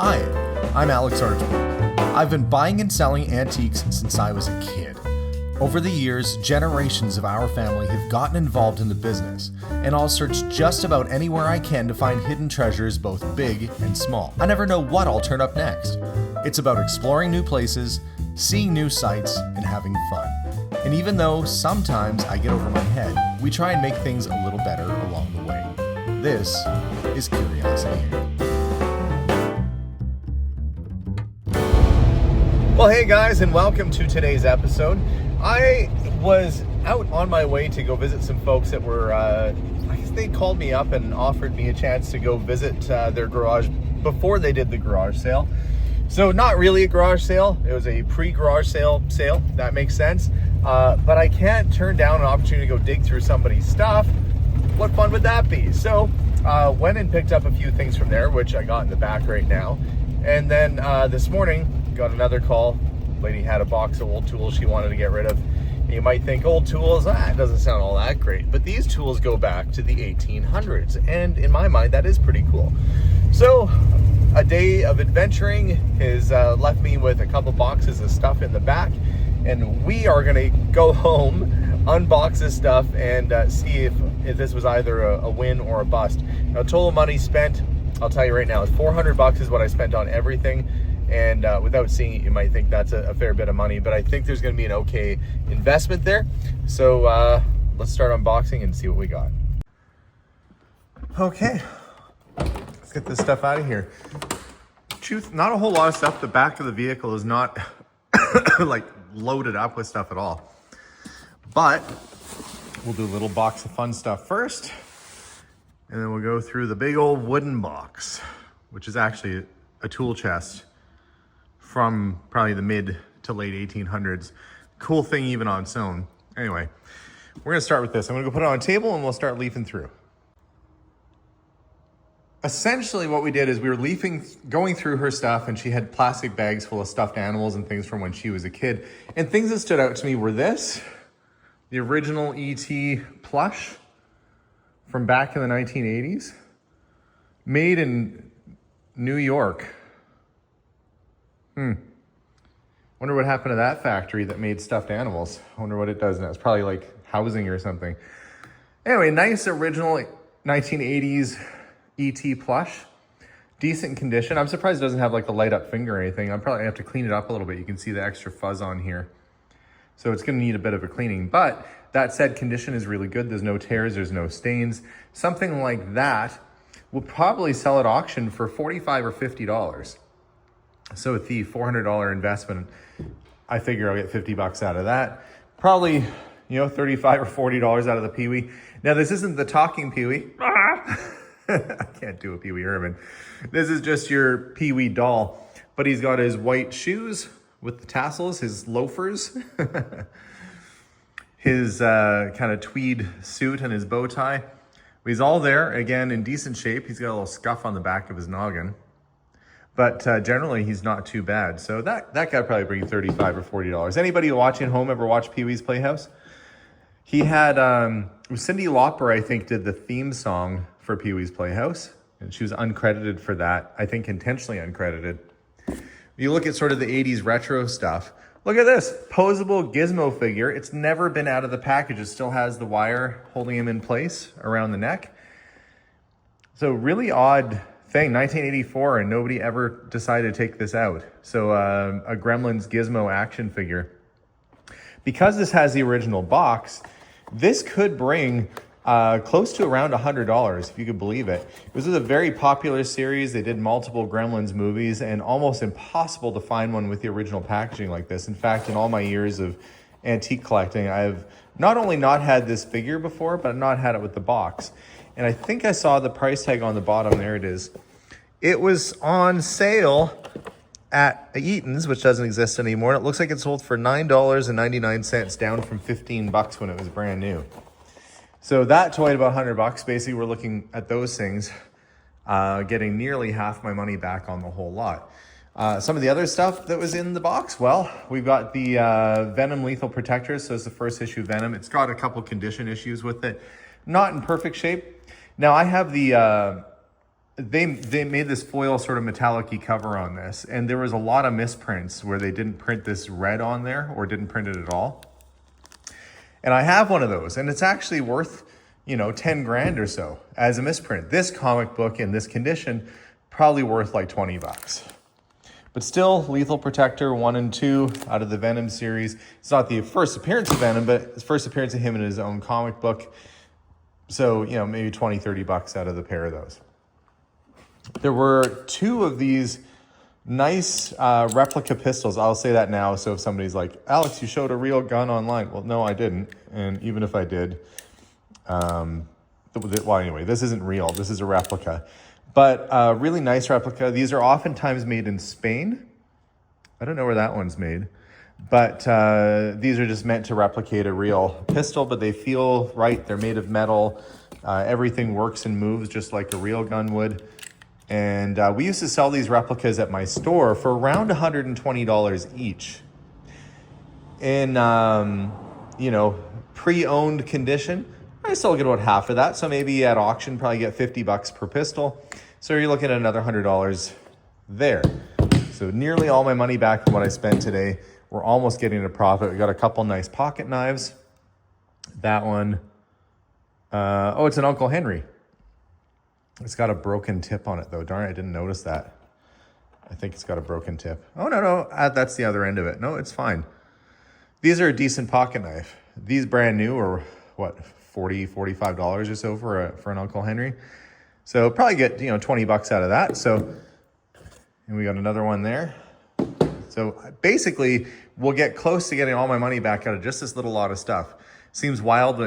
Hi, I'm Alex Archibald. I've been buying and selling antiques since I was a kid. Over the years, generations of our family have gotten involved in the business, and I'll search just about anywhere I can to find hidden treasures both big and small. I never know what I'll turn up next. It's about exploring new places, seeing new sights, and having fun. And even though sometimes I get over my head, we try and make things a little better along the way. This is Curiosity. Well, hey guys, and welcome to today's episode. I was out on my way to go visit some folks that were, I guess they called me up and offered me a chance to go visit their garage before they did the garage sale. So not really a garage sale, it was a pre-garage sale, that makes sense. But I can't turn down an opportunity to go dig through somebody's stuff. What fun would that be? So went and picked up a few things from there, which I got in the back right now. And then this morning, got another call. Lady had a box of old tools she wanted to get rid of. And you might think old tools, it doesn't sound all that great. But these tools go back to the 1800s. And in my mind, that is pretty cool. So a day of adventuring has left me with a couple boxes of stuff in the back. And we are gonna go home, unbox this stuff, and see if this was either a win or a bust. Now, total money spent, I'll tell you right now, is $400 is what I spent on everything. And without seeing it, you might think that's a fair bit of money, but I think there's gonna be an okay investment there. So let's start unboxing and see what we got. Okay, let's get this stuff out of here. Truth, not a whole lot of stuff. The back of the vehicle is not like loaded up with stuff at all. But we'll do a little box of fun stuff first, and then we'll go through the big old wooden box, which is actually a tool chest from probably the mid to late 1800s. Cool thing even on its own. Anyway, we're gonna start with this. I'm gonna go put it on a table and we'll start leafing through. Essentially what we did is we were going through her stuff, and she had plastic bags full of stuffed animals and things from when she was a kid. And things that stood out to me were this, the original E.T. plush from back in the 1980s, made in New York. Wonder what happened to that factory that made stuffed animals. I wonder what it does now. It's probably like housing or something. Anyway, nice original 1980s E.T. plush. Decent condition. I'm surprised it doesn't have like the light up finger or anything. I'm probably gonna have to clean it up a little bit. You can see the extra fuzz on here. So it's gonna need a bit of a cleaning. But that said, condition is really good. There's no tears, there's no stains. Something like that will probably sell at auction for $45 or $50. So with the $400 investment, I figure I'll get $50 out of that. Probably, $35 or $40 out of the Pee-wee. Now this isn't the talking Pee-wee. I can't do a Pee-wee Herman. This is just your Pee-wee doll, but he's got his white shoes with the tassels, his loafers, his kind of tweed suit and his bow tie. He's all there, again, in decent shape. He's got a little scuff on the back of his noggin, but generally he's not too bad. So that guy probably bring $35 or $40. Anybody watching at home ever watch Pee-wee's Playhouse? He had, Cyndi Lauper, I think, did the theme song for Pee-wee's Playhouse, and she was uncredited for that. I think intentionally uncredited. You look at sort of the 80s retro stuff. Look at this, posable Gizmo figure. It's never been out of the package. It still has the wire holding him in place around the neck. So really odd thing, 1984, and nobody ever decided to take this out. So a Gremlins Gizmo action figure. Because this has the original box, this could bring close to around $100, if you could believe it. This was a very popular series. They did multiple Gremlins movies, and almost impossible to find one with the original packaging like this. In fact, in all my years of antique collecting, I've not only not had this figure before, but I've not had it with the box. And I think I saw the price tag on the bottom. There it is. It was on sale at Eaton's, which doesn't exist anymore. And it looks like it sold for $9.99, down from $15 when it was brand new. So that toy at about $100. Basically, we're looking at those things, getting nearly half my money back on the whole lot. Some of the other stuff that was in the box, well, we've got the Venom Lethal Protector. So it's the first issue Venom. It's got a couple condition issues with it. Not in perfect shape. Now, I have the they made this foil sort of metallic-y cover on this, and there was a lot of misprints where they didn't print this red on there or didn't print it at all. And I have one of those, and it's actually worth, 10 grand or so as a misprint. This comic book in this condition, probably worth like 20 bucks. But still, Lethal Protector 1 and 2 out of the Venom series. It's not the first appearance of Venom, but it's first appearance of him in his own comic book. So, maybe 20, 30 bucks out of the pair of those. There were 2 of these nice replica pistols. I'll say that now, so if somebody's like, Alex, you showed a real gun online. Well, no, I didn't. And even if I did, anyway, this isn't real. This is a replica. But really nice replica. These are oftentimes made in Spain. I don't know where that one's made. But these are just meant to replicate a real pistol, but they feel right. They're made of metal. Everything works and moves just like a real gun would. And we used to sell these replicas at my store for around $120 each. In, pre-owned condition, I still get about half of that. So maybe at auction, probably get 50 bucks per pistol. So you're looking at another $100 there. So nearly all my money back from what I spent today. We're almost getting a profit. We got a couple nice pocket knives. That one, it's an Uncle Henry. It's got a broken tip on it though. Darn, I didn't notice that. I think it's got a broken tip. Oh, no, that's the other end of it. No, it's fine. These are a decent pocket knife. These brand new are what, $40, $45 or so for an Uncle Henry. So probably get, 20 bucks out of that. So, and we got another one there. So basically we'll get close to getting all my money back out of just this little lot of stuff. Seems wild,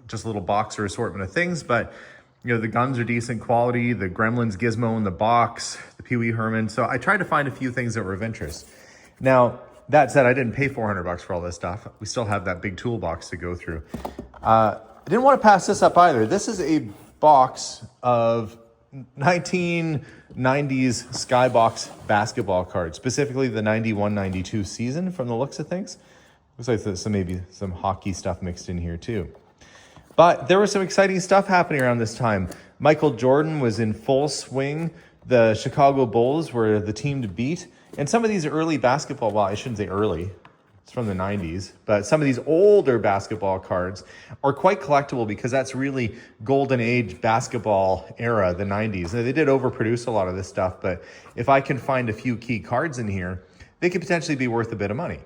just a little box or assortment of things, but the guns are decent quality, the Gremlins gizmo in the box, the Pee Wee Herman. So I tried to find a few things that were of interest. Now, that said, I didn't pay 400 bucks for all this stuff. We still have that big toolbox to go through. I didn't want to pass this up either. This is a box of 1990s Skybox basketball cards, specifically the 91-92 season from the looks of things. Looks like there's maybe some hockey stuff mixed in here too. But there was some exciting stuff happening around this time. Michael Jordan was in full swing. The Chicago Bulls were the team to beat. And some of these early basketball, well, I shouldn't say early, it's from the 90s, but some of these older basketball cards are quite collectible because that's really golden age basketball era, the 90s. Now, they did overproduce a lot of this stuff, but if I can find a few key cards in here, they could potentially be worth a bit of money.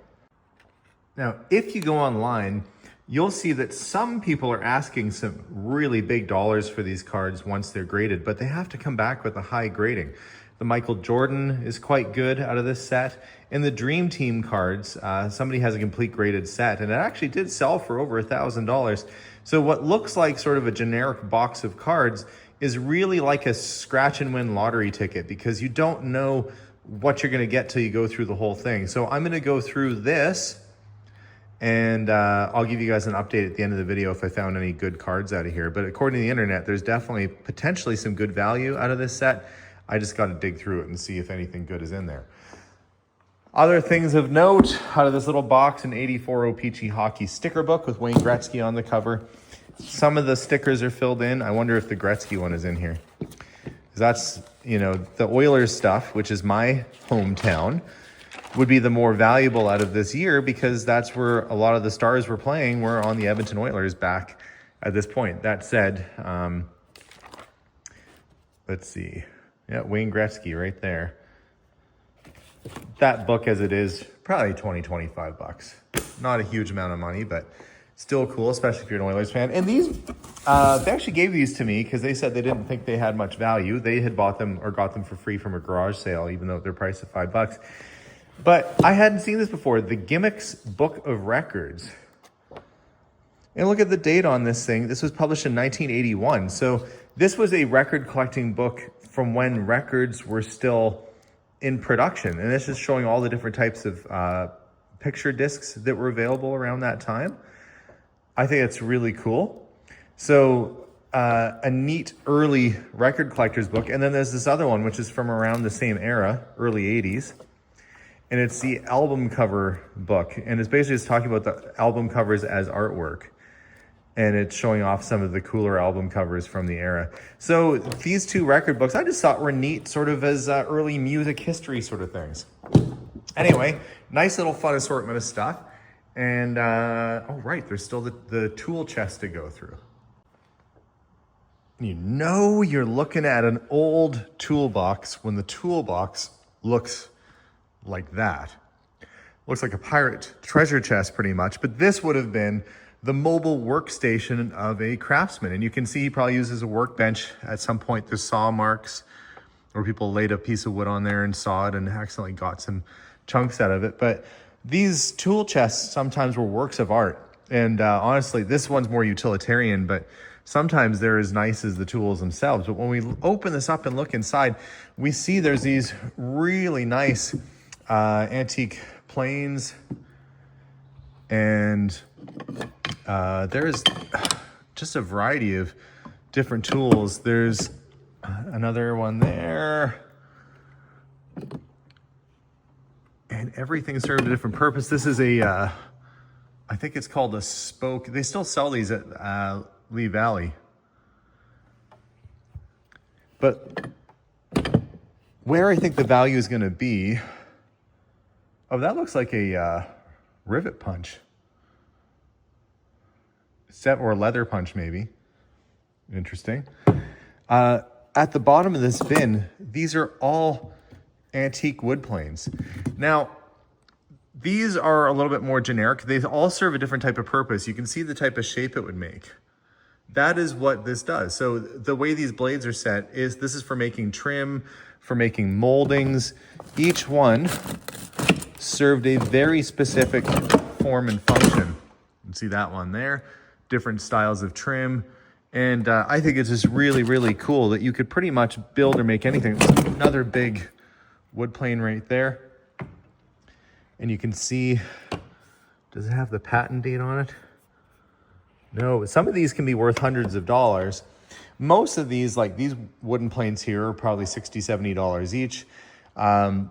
Now, if you go online, you'll see that some people are asking some really big dollars for these cards once they're graded, but they have to come back with a high grading. The Michael Jordan is quite good out of this set. And the Dream Team cards, somebody has a complete graded set, and it actually did sell for over $1,000. So what looks like sort of a generic box of cards is really like a scratch and win lottery ticket because you don't know what you're gonna get till you go through the whole thing. So I'm gonna go through this and I'll give you guys an update at the end of the video if I found any good cards out of here. But according to the internet, there's definitely potentially some good value out of this set. I just got to dig through it and see if anything good is in there. Other things of note out of this little box, an 84 O-Pee-Chee hockey sticker book with Wayne Gretzky on the cover. Some of the stickers are filled in. I wonder if the Gretzky one is in here. That's, the Oilers stuff, which is my hometown, would be the more valuable out of this year because that's where a lot of the stars were playing were on the Edmonton Oilers back at this point. That said, let's see. Yeah, Wayne Gretzky right there. That book as it is, probably 20, 25 bucks. Not a huge amount of money, but still cool, especially if you're an Oilers fan. And these, they actually gave these to me because they said they didn't think they had much value. They had bought them or got them for free from a garage sale, even though they're priced at $5. But I hadn't seen this before. The Gimmicks Book of Records. And look at the date on this thing. This was published in 1981. So this was a record collecting book from when records were still in production. And this is showing all the different types of picture discs that were available around that time. I think it's really cool. So a neat early record collector's book. And then there's this other one, which is from around the same era, early 80s. And it's the album cover book. And it's basically just talking about the album covers as artwork. And it's showing off some of the cooler album covers from the era. So these two record books I just thought were neat, sort of as early music history sort of things. Anyway, nice little fun assortment of stuff. And, oh right, there's still the tool chest to go through. You know you're looking at an old toolbox when the toolbox looks like that. Looks like a pirate treasure chest pretty much, but this would have been the mobile workstation of a craftsman. And you can see he probably uses a workbench at some point. There's saw marks where people laid a piece of wood on there and sawed and accidentally got some chunks out of it. But these tool chests sometimes were works of art. And honestly, this one's more utilitarian, but sometimes they're as nice as the tools themselves. But when we open this up and look inside, we see there's these really nice antique planes. And there's just a variety of different tools. There's another one there. And everything served a different purpose. This is a, I think it's called a spoke. They still sell these at Lee Valley. But where I think the value is going to be, oh, that looks like a rivet punch. Or a leather punch, maybe. Interesting. At the bottom of this bin, these are all antique wood planes. Now, these are a little bit more generic. They all serve a different type of purpose. You can see the type of shape it would make. That is what this does. So the way these blades are set is this is for making trim, for making moldings. Each one served a very specific form and function. You can see that one there. Different styles of trim. And I think it's just really, really cool that you could pretty much build or make anything. Another big wood plane right there. And you can see, does it have the patent date on it? No, some of these can be worth hundreds of dollars. Most of these, like these wooden planes here, are probably $60, $70 each.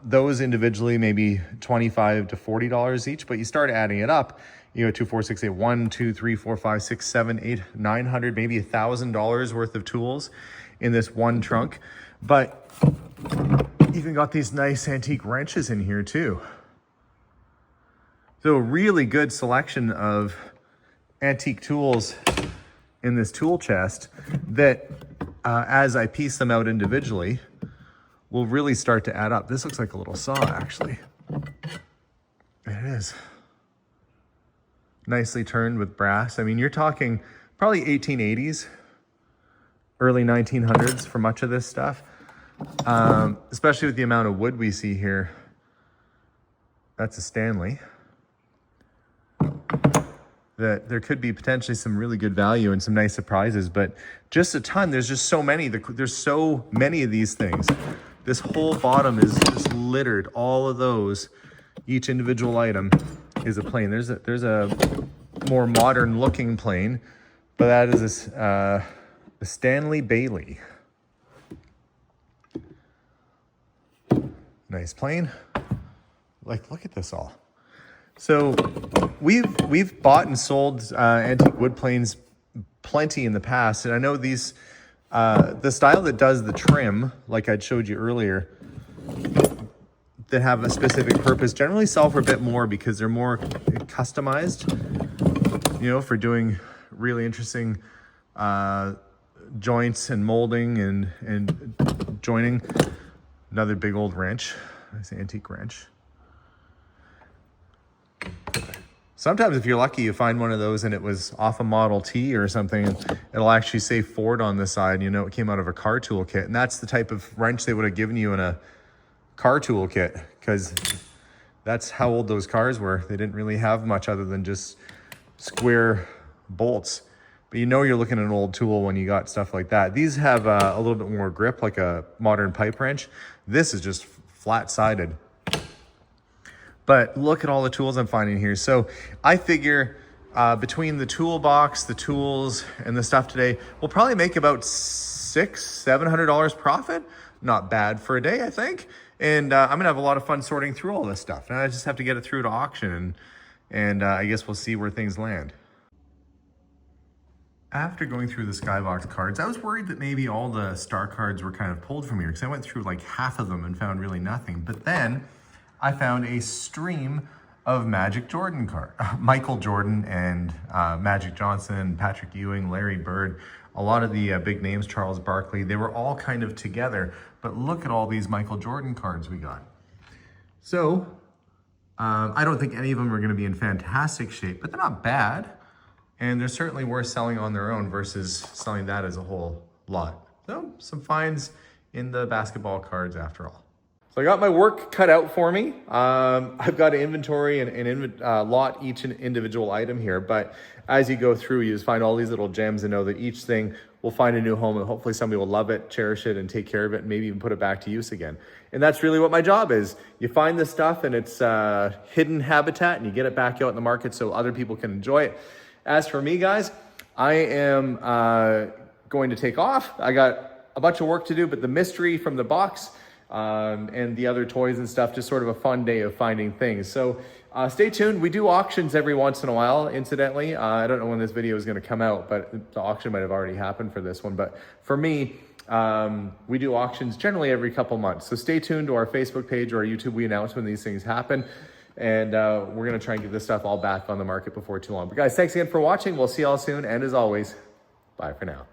Those individually, maybe $25 to $40 each, but you start adding it up, you know, 2, 4, 6, 8, 1, 2, 3, 4, 5, 6, 7, 8, 900, maybe $1,000 worth of tools in this one trunk. But even got these nice antique wrenches in here too. So a really good selection of antique tools in this tool chest that, as I piece them out individually, will really start to add up. This looks like a little saw, actually. It is. Nicely turned with brass. I mean, you're talking probably 1880s, early 1900s for much of this stuff, especially with the amount of wood we see here. That's a Stanley. That there could be potentially some really good value and some nice surprises, but just a ton. There's just so many. There's so many of these things. This whole bottom is just littered. All of those, each individual item is a plane. There's a more modern looking plane, but that is a Stanley Bailey. Nice plane. Like, look at this all. So we've bought and sold antique wood planes plenty in the past, and I know these the style that does the trim, like I'd showed you earlier, that have a specific purpose generally sell for a bit more because they're more customized, you know, for doing really interesting joints and molding and joining. Another big old wrench, nice antique wrench. Sometimes if you're lucky, you find one of those and it was off a Model T or something, and it'll actually say Ford on the side. You know, it came out of a car tool kit. And that's the type of wrench they would have given you in a car tool kit, because that's how old those cars were. They didn't really have much other than just square bolts. But you know you're looking at an old tool when you got stuff like that. These have a little bit more grip, like a modern pipe wrench. This is just flat-sided. But look at all the tools I'm finding here. So I figure between the toolbox, the tools, and the stuff today, we'll probably make about $600-700 profit. Not bad for a day, I think. And I'm gonna have a lot of fun sorting through all this stuff. And I just have to get it through to auction, and I guess we'll see where things land. After going through the Skybox cards, I was worried that maybe all the star cards were kind of pulled from here because I went through like half of them and found really nothing. But then I found a stream of Magic Jordan card, Michael Jordan and Magic Johnson, Patrick Ewing, Larry Bird, a lot of the big names, Charles Barkley, they were all kind of together. But look at all these Michael Jordan cards we got. So I don't think any of them are going to be in fantastic shape, but they're not bad. And they're certainly worth selling on their own versus selling that as a whole lot. So some finds in the basketball cards after all. So I got my work cut out for me. I've got to inventory and lot each individual item here, but as you go through, you just find all these little gems and know that each thing will find a new home and hopefully somebody will love it, cherish it, and take care of it, and maybe even put it back to use again. And that's really what my job is. You find this stuff and it's hidden habitat and you get it back out in the market so other people can enjoy it. As for me, guys, I am going to take off. I got a bunch of work to do, but the mystery from the box and the other toys and stuff, just sort of a fun day of finding things. So stay tuned. We do auctions every once in a while, incidentally. I don't know when this video is going to come out, but the auction might have already happened for this one. But for me, we do auctions generally every couple months. So stay tuned to our Facebook page or our YouTube. We announce when these things happen. And we're going to try and get this stuff all back on the market before too long. But guys, thanks again for watching. We'll see y'all soon. And as always, bye for now.